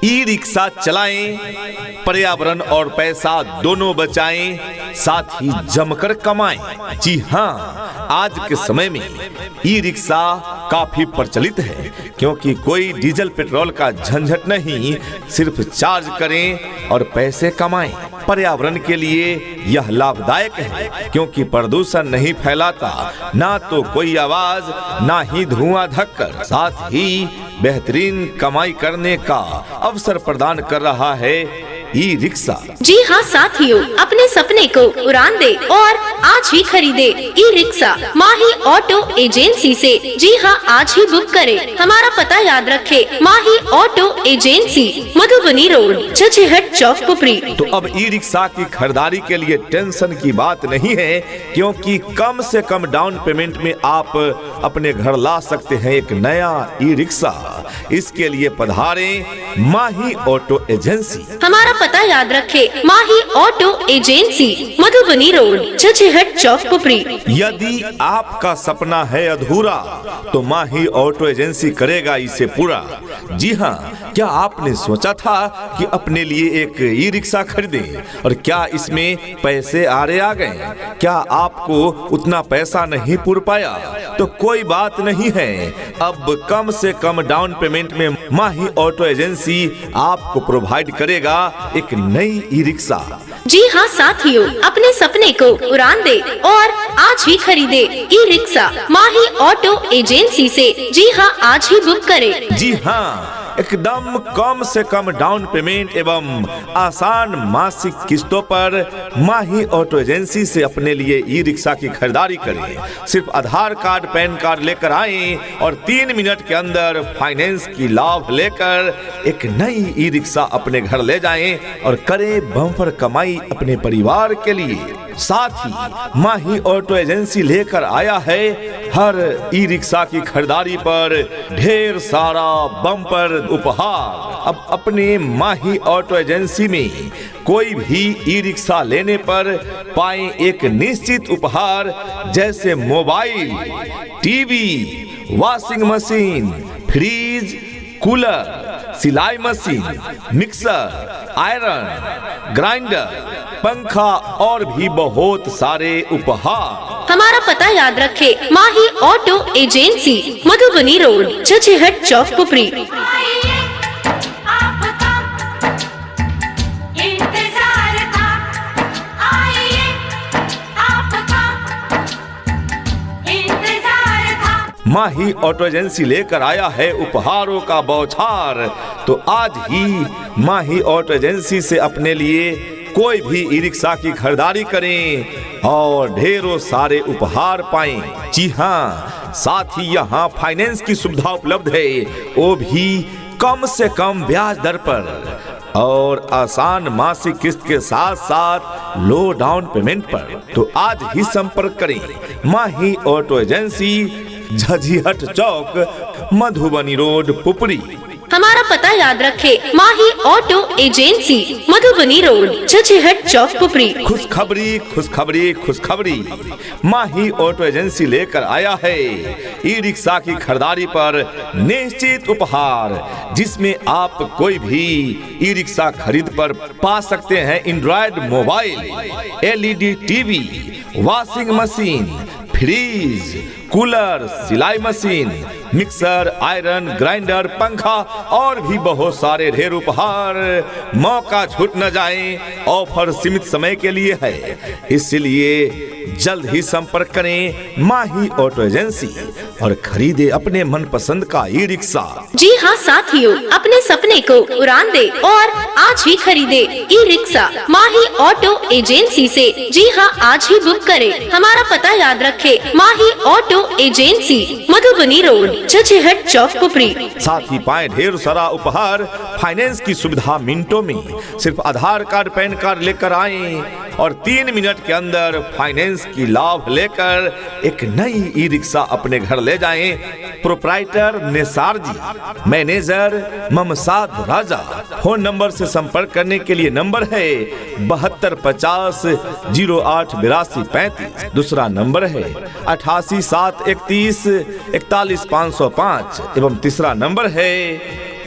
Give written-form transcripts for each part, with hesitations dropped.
E rickshaw चलाएं, पर्यावरण और पैसा दोनों बचाएं, साथ ही जमकर कमाएं। जी हाँ, आज के समय में ई रिक्शा काफी प्रचलित है, क्योंकि कोई डीजल पेट्रोल का झंझट नहीं, सिर्फ चार्ज करें और पैसे कमाएं। पर्यावरण के लिए यह लाभदायक है, क्योंकि प्रदूषण नहीं फैलाता, ना तो कोई आवाज, ना ही धुआं धक्कर, साथ ही बेहतरीन कमाई करने का अवसर प्रदान कर रहा है ई रिक्शा। जी हाँ साथियों, अपने सपने को उड़ान दे और आज ही खरीदे ई रिक्शा माही ऑटो एजेंसी से। जी हाँ, आज ही बुक करें। हमारा पता याद रखे, माही ऑटो एजेंसी, मधुबनी रोड, छछेहट चौक, पुपरी। तो अब ई रिक्शा की खरीदारी के लिए टेंशन की बात नहीं है, क्योंकि कम से कम डाउन पेमेंट में आप अपने घर ला सकते हैं एक नया ई रिक्शा। इसके लिए पधारें माही ऑटो एजेंसी। हमारा पता याद रखे, माही ऑटो एजेंसी, मधुबनी रोड, छछेहट चौक, पुपरी। यदि आपका सपना है अधूरा, तो माही ऑटो एजेंसी करेगा इसे पूरा। जी हाँ, क्या आपने सोचा था कि अपने लिए एक ई रिक्शा खरीदें, और क्या इसमें पैसे आरे आ गए? क्या आपको उतना पैसा नहीं पूर पाया? तो कोई बात नहीं है, अब कम से कम डाउन पेमेंट में माही ऑटो एजेंसी आपको प्रोवाइड करेगा एक नई ई रिक्शा। जी हाँ साथियों, अपने सपने को उड़ान दे और आज ही खरीदे ई रिक्शा माही ऑटो एजेंसी से। जी हाँ, आज ही बुक करें। जी हाँ, एकदम कम से कम डाउन पेमेंट एवं आसान मासिक किस्तों पर माही ऑटो एजेंसी से अपने लिए ई रिक्शा की खरीदारी करें। सिर्फ आधार कार्ड, पैन कार्ड लेकर आएं और 3 मिनट के अंदर फाइनेंस की लाभ लेकर एक नई ई रिक्शा अपने घर ले जाएं और करें बम्पर कमाई अपने परिवार के लिए। साथ ही माही ऑटो एजेंसी लेकर आया है हर ई रिक्शा की खरीदारी पर ढेर सारा बम्पर उपहार। अब अपने माही ऑटो एजेंसी में कोई भी ई रिक्शा लेने पर पाएं एक निश्चित उपहार, जैसे mobile, TV, washing machine, fridge, cooler, सिलाई मशीन, मिक्सर, आयरन, ग्राइंडर, पंखा और भी बहुत सारे उपहार। हमारा पता याद रखे, माही ऑटो एजेंसी, मधुबनी रोड, छछेहट चौक, पुपरी। माही ऑटो एजेंसी लेकर आया है उपहारों का बौछार। तो आज ही माही ऑटो एजेंसी से अपने लिए कोई भी ई रिक्शा की खरीदारी करें और ढेरों सारे उपहार पाएं। जी हाँ, साथ ही यहाँ फाइनेंस की सुविधा उपलब्ध है, वो भी कम से कम ब्याज दर पर और आसान मासिक किस्त के साथ साथ लो डाउन पेमेंट पर। तो आज ही संपर्क करें माही ऑटो एजेंसी, झझिहट चौक, मधुबनी रोड, पुपरी। हमारा पता याद रखे, माही ऑटो एजेंसी, मधुबनी रोड, छछेहट चौक, पुपरी। खुशखबरी, खुशखबरी, खुशखबरी, माही ऑटो एजेंसी लेकर आया है ई रिक्शा की खरीदारी पर निश्चित उपहार, जिसमें आप कोई भी ई रिक्शा खरीद पर पा सकते हैं Android mobile, LED TV, washing machine, fridge, cooler, सिलाई मशीन, मिक्सर, आयरन, ग्राइंडर, पंखा और भी बहुत सारे ढेर उपहार। मौका छूट न जाए, ऑफर सीमित समय के लिए है, इसलिए जल्द ही संपर्क करें माही ऑटो एजेंसी और खरीदे अपने मनपसंद का ई रिक्शा। जी हाँ साथियों, अपने सपने को उड़ान दे और आज ही खरीदे ई रिक्शा माही ऑटो एजेंसी से। जी हाँ, आज ही बुक करें। हमारा पता याद रखे, माही ऑटो एजेंसी, मधुबनी रोड, छछेहट चौक, पुपरी। साथ ही पाए ढेर सारा उपहार, फाइनेंस की सुविधा मिनटों में। सिर्फ आधार कार्ड, पैन कार्ड लेकर आएं और 3 मिनट के अंदर फाइनेंस की लाभ लेकर एक नई ई रिक्शा अपने घर ले जाएं। प्रोप्राइटर निसार जी, मैनेजर ममसाद राजा। फोन नंबर से संपर्क करने के लिए नंबर है 7250 08 82 35। दूसरा नंबर है 88 731 41 505 एवं तीसरा नंबर है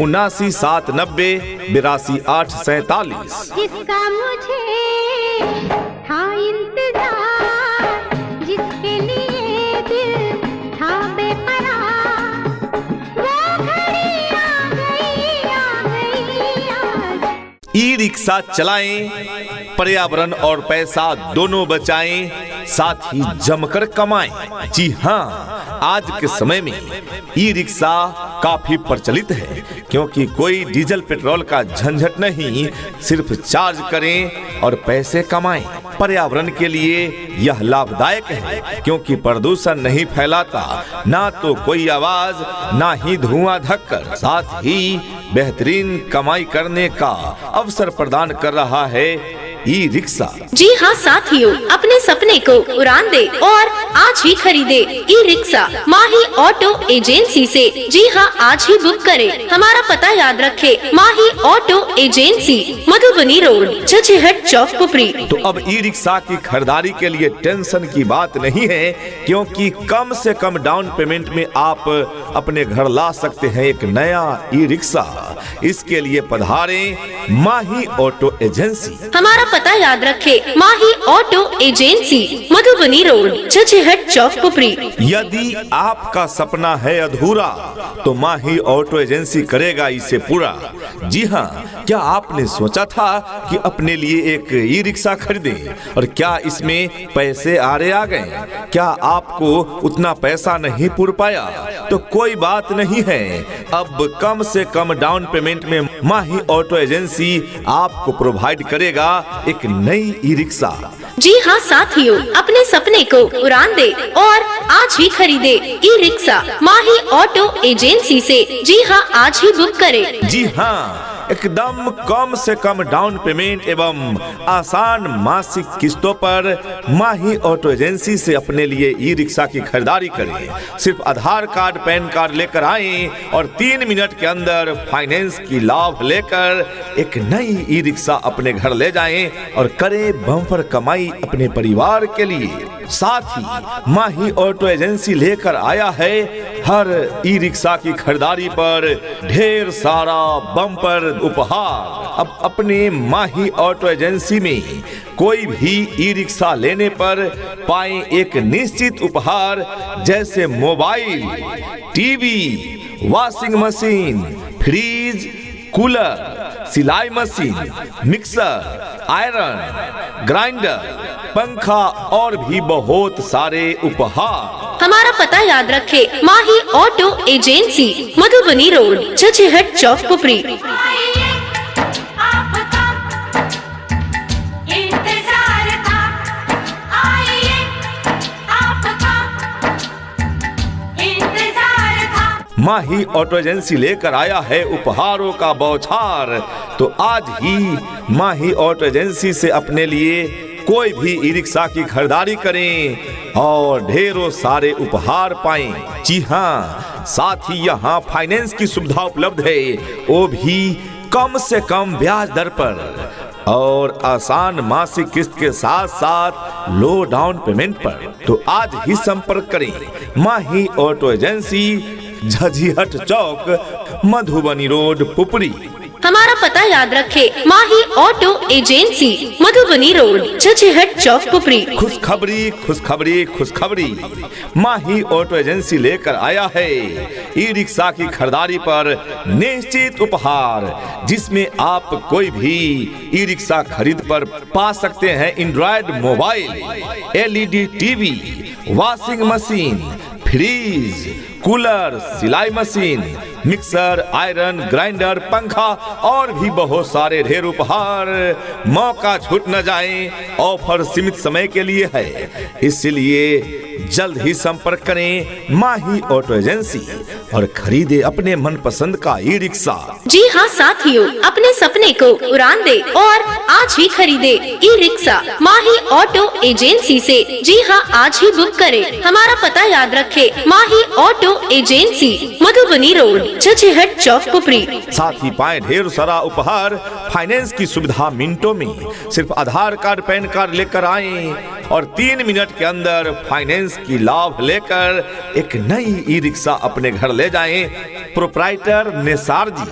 79,790,82,847। जिसका मुझे था इंतजार, जिसके लिए दिल था बेकरार, वो घड़ी आ गई, आ गई, आ गई। ई रिक्शा चलाएं, पर्यावरण और पैसा दोनों बचाएं, साथ ही जमकर कमाएं। जी हाँ, आज के समय में ई रिक्शा काफी प्रचलित है, क्योंकि कोई डीजल पेट्रोल का झंझट नहीं, सिर्फ चार्ज करें और पैसे कमाएं। पर्यावरण के लिए यह लाभदायक है, क्योंकि प्रदूषण नहीं फैलाता, ना तो कोई आवाज, ना ही धुआं धक्कर, साथ ही बेहतरीन कमाई करने का अवसर प्रदान कर रहा है ई रिक्शा। जी हाँ साथियों, अपने सपने को उड़ान दे और आज ही खरीदे ई रिक्शा माही ऑटो एजेंसी से। जी हाँ, आज ही बुक करें। हमारा पता याद रखे, माही ऑटो एजेंसी, मधुबनी रोड, छछेहट चौक, पुपरी। तो अब ई रिक्शा की खरीदारी के लिए टेंशन की बात नहीं है, क्योंकि कम से कम डाउन पेमेंट में आप अपने घर ला सकते हैं एक नया ई रिक्शा। इसके लिए पधारें माही ऑटो एजेंसी। हमारा पता याद रखे, माही ऑटो एजेंसी, मधुबनी रोड, छछेहट चौक, पुपरी। यदि आपका सपना है अधूरा, तो माही ऑटो एजेंसी करेगा इसे पूरा। जी हाँ, क्या आपने सोचा था कि अपने लिए एक ई रिक्शा खरीदें, और क्या इसमें पैसे आरे आ गए? क्या आपको उतना पैसा नहीं पूर पाया? तो कोई बात नहीं है, अब कम से कम डाउन पेमेंट में माही ऑटो एजेंसी आपको प्रोवाइड करेगा एक नई ई रिक्शा। जी हाँ साथियों, अपने सपने को उड़ान दे और आज ही खरीदे ई रिक्शा माही ऑटो एजेंसी से। जी हाँ, आज ही बुक करें। जी हाँ, एकदम कम से कम डाउन पेमेंट एवं आसान मासिक किस्तों पर माही ऑटो एजेंसी से अपने लिए ई रिक्शा की खरीदारी करें। सिर्फ आधार कार्ड, पैन कार्ड लेकर आएं और 3 मिनट के अंदर फाइनेंस की लाभ लेकर एक नई ई रिक्शा अपने घर ले जाएं और करें बम्पर कमाई अपने परिवार के लिए। साथ ही माही ऑटो एजेंसी लेकर आया है हर ई रिक्शा की खरीदारी पर ढेर सारा बम्पर उपहार। अब अपने माही ऑटो एजेंसी में कोई भी ई रिक्शा लेने पर पाएं एक निश्चित उपहार, जैसे mobile, TV, washing machine, fridge, cooler, सिलाई मशीन, मिक्सर, आयरन, ग्राइंडर, पंखा और भी बहुत सारे उपहार। हमारा पता याद रखे, माही ऑटो एजेंसी, मधुबनी रोड, छछेहट चौक, पुपरी। माही ऑटो एजेंसी लेकर आया है उपहारों का बौछार। तो आज ही माही ऑटो एजेंसी से अपने लिए कोई भी ई रिक्शा की खरीदारी करें और ढेरों सारे उपहार पाएं। जी हाँ, साथ ही यहाँ फाइनेंस की सुविधा उपलब्ध है, वो भी कम से कम ब्याज दर पर और आसान मासिक किस्त के साथ साथ लो डाउन पेमेंट पर। तो आज ही संपर्क करें माही ऑटो एजेंसी, झझिहट चौक, मधुबनी रोड, पुपरी। हमारा पता याद रखे, माही ऑटो एजेंसी, मधुबनी रोड, छछेहट चौक, पुपरी। खुशखबरी, खुशखबरी, खुशखबरी, माही ऑटो एजेंसी लेकर आया है ई रिक्शा की खरीदारी पर निश्चित उपहार, जिसमें आप कोई भी ई रिक्शा खरीद पर पा सकते हैं Android mobile, LED TV, washing machine, fridge, cooler, सिलाई मशीन, मिक्सर, आयरन, ग्राइंडर, पंखा और भी बहुत सारे ढेर उपहार। मौका छूट न जाए, ऑफर सीमित समय के लिए है, इसलिए जल्द ही संपर्क करें माही ऑटो एजेंसी और खरीदे अपने मनपसंद का ई रिक्शा। जी हाँ साथियों, अपने सपने को उड़ान दे और आज ही खरीदे ई रिक्शा माही ऑटो एजेंसी से। जी हाँ, आज ही बुक करें। हमारा पता याद रखे, माही ऑटो एजेंसी, मधुबनी रोड, छछेहट चौक, पुपरी। साथ ही पाए ढेर सारा उपहार, फाइनेंस की सुविधा मिनटों में। सिर्फ आधार कार्ड, पैन कार्ड लेकर आएं, और 3 मिनट के अंदर फाइनेंस की लाभ लेकर एक नई ई रिक्शा अपने घर ले जाएं। प्रोप्राइटर निसार जी,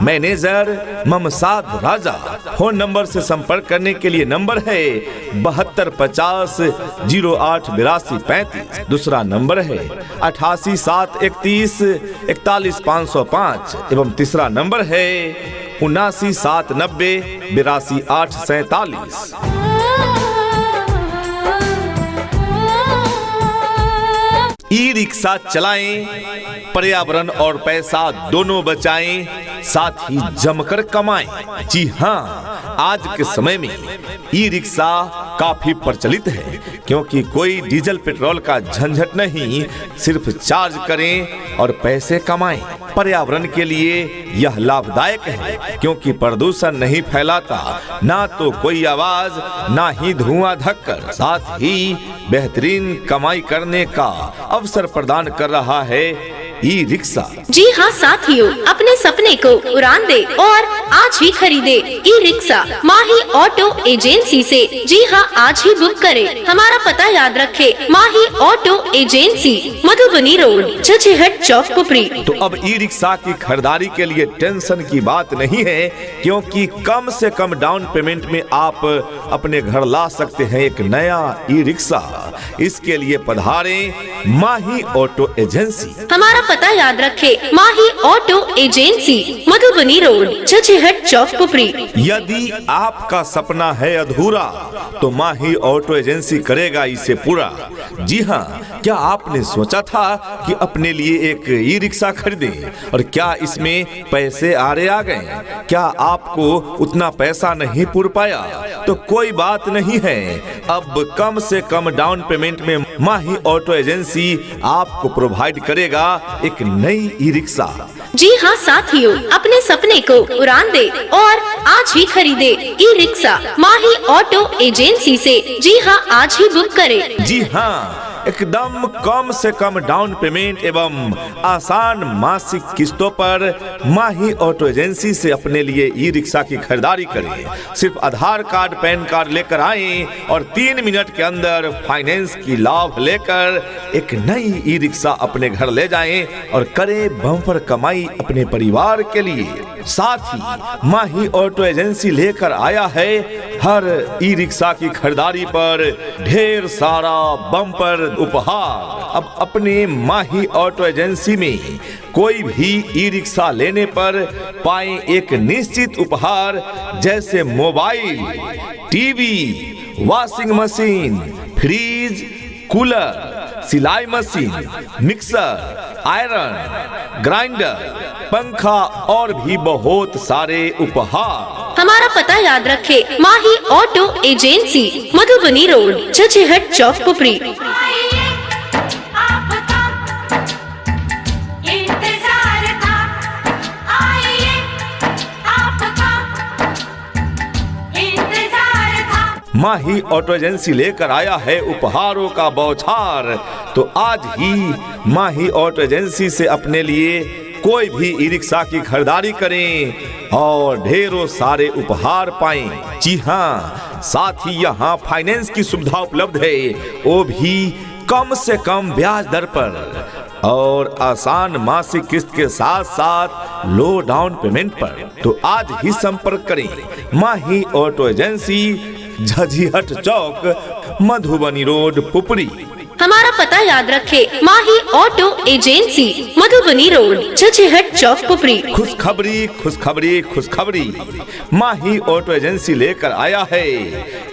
मैनेजर ममसाद राजा। फोन नंबर से संपर्क करने के लिए नंबर है 7250 088235। दूसरा नंबर है 88731 41505 एवं तीसरा नंबर है 79790 82847। ई रिक्शा चलाएं, पर्यावरण और पैसा दोनों बचाएं, साथ ही जमकर कमाएं। जी हाँ, आज के समय में ई रिक्शा काफी प्रचलित है, क्योंकि कोई डीजल पेट्रोल का झंझट नहीं, सिर्फ चार्ज करें और पैसे कमाएं। पर्यावरण के लिए यह लाभदायक है, क्योंकि प्रदूषण नहीं फैलाता, ना तो कोई आवाज ना ही धुआं धक्कर, साथ ही बेहतरीन कमाई करने का अवसर प्रदान कर रहा है ई रिक्शा। जी हाँ साथियों, अपने सपने को उड़ान दे और आज ही खरीदे ई रिक्शा माही ऑटो एजेंसी से। जी हाँ, आज ही बुक करें। हमारा पता याद रखे, माही ऑटो एजेंसी, मधुबनी रोड, छछेहट चौक, पुपरी। तो अब ई रिक्शा की खरीदारी के लिए टेंशन की बात नहीं है, क्योंकि कम से कम डाउन पेमेंट में आप अपने घर ला सकते हैं एक नया ई रिक्शा। इसके लिए पधारें माही ऑटो एजेंसी। हमारा पता याद रखे, माही ऑटो एजेंसी, मधुबनी रोड, छछेहट चौक, पुपरी। यदि आपका सपना है अधूरा, तो माही ऑटो एजेंसी करेगा इसे पूरा। जी हाँ, क्या आपने सोचा था कि अपने लिए एक ई रिक्शा खरीदें, और क्या इसमें पैसे आरे आ गए? क्या आपको उतना पैसा नहीं पूर पाया? तो कोई बात नहीं है, अब कम से कम डाउन पेमेंट में माही ऑटो एजेंसी आपको प्रोवाइड करेगा एक नई ई रिक्शा। जी हाँ साथियों, अपने सपने को उड़ान दे और आज ही खरीदे ई रिक्शा माही ऑटो एजेंसी से। जी हाँ, आज ही बुक करें। जी हाँ, एकदम कम से कम डाउन पेमेंट एवं आसान मासिक किस्तों पर माही ऑटो एजेंसी से अपने लिए ई रिक्शा की खरीदारी करें। सिर्फ आधार कार्ड, पैन कार्ड लेकर आएं और 3 मिनट के अंदर फाइनेंस की लाभ लेकर एक नई ई रिक्शा अपने घर ले जाएं और करें बम्पर कमाई अपने परिवार के लिए। साथ ही माही ऑटो एजेंसी लेकर आया है हर ई रिक्शा की खरीदारी पर ढेर सारा बम्पर उपहार। अब अपने माही ऑटो एजेंसी में कोई भी ई रिक्शा लेने पर पाएं एक निश्चित उपहार, जैसे mobile, TV, washing machine, fridge, cooler, सिलाई मशीन, मिक्सर, आयरन, ग्राइंडर, पंखा और भी बहुत सारे उपहार। हमारा पता याद रखे, माही ऑटो एजेंसी, मधुबनी रोड, छछेहट चौक, पुपरी। माही ऑटो एजेंसी लेकर आया है उपहारों का बौछार। तो आज ही माही ऑटो एजेंसी से अपने लिए कोई भी ई रिक्शा की खरीदारी करें और ढेरों सारे उपहार पाएं। जी हाँ, साथ ही यहाँ फाइनेंस की सुविधा उपलब्ध है, वो भी कम से कम ब्याज दर पर और आसान मासिक किस्त के साथ साथ लो डाउन पेमेंट पर। तो आज ही संपर्क करें माही ऑटो एजेंसी, झझिहट चौक, मधुबनी रोड, पुपरी। हमारा पता याद रखे, माही ऑटो एजेंसी, मधुबनी रोड, छछेहट चौक, पुपरी। खुशखबरी, खुशखबरी, खुशखबरी, माही ऑटो एजेंसी लेकर आया है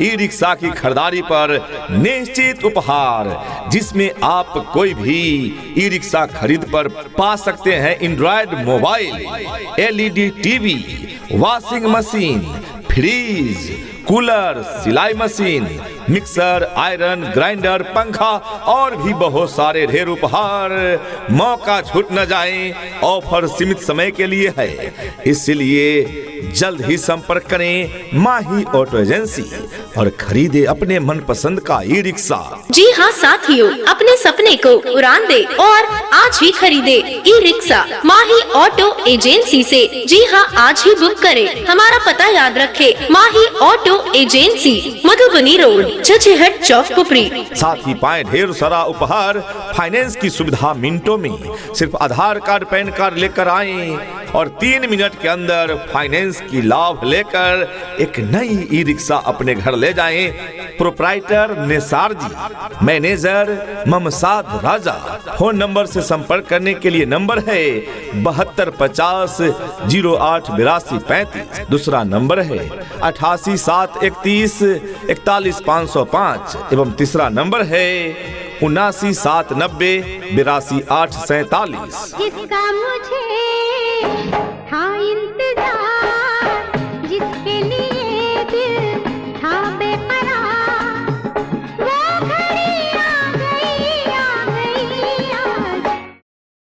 ई रिक्शा की खरीदारी पर निश्चित उपहार, जिसमें आप कोई भी ई रिक्शा खरीद पर पा सकते हैं Android mobile, LED TV, washing machine, fridge, cooler, सिलाई मशीन, मिक्सर, आयरन, ग्राइंडर, पंखा और भी बहुत सारे ढेर उपहार। मौका छूट न जाए, ऑफर सीमित समय के लिए है, इसलिए जल्द ही संपर्क करें माही ऑटो एजेंसी और खरीदे अपने मनपसंद का ई रिक्शा। जी हाँ साथियों, अपने सपने को उड़ान दे और आज ही खरीदे ई रिक्शा माही ऑटो एजेंसी से। जी हाँ, आज ही बुक करें। हमारा पता याद रखे, माही ऑटो एजेंसी, मधुबनी रोड, चचेहट चौक, पुपरी। साथ ही पाए ढेर सारा उपहार, फाइनेंस की सुविधा मिनटों में। सिर्फ आधार कार्ड पैन कार्ड लेकर आएं और 3 मिनट के अंदर फाइनेंस की लाभ लेकर एक नई ई रिक्शा अपने घर ले जाएं। प्रोप्राइटर निसार जी, मैनेजर ममसाद राजा। फोन नंबर से संपर्क करने के लिए नंबर है 7250 08 82 35। दूसरा नंबर है 88 731 41 505 एवं तीसरा नंबर है 79 790 82 8 47। जिसका मुझे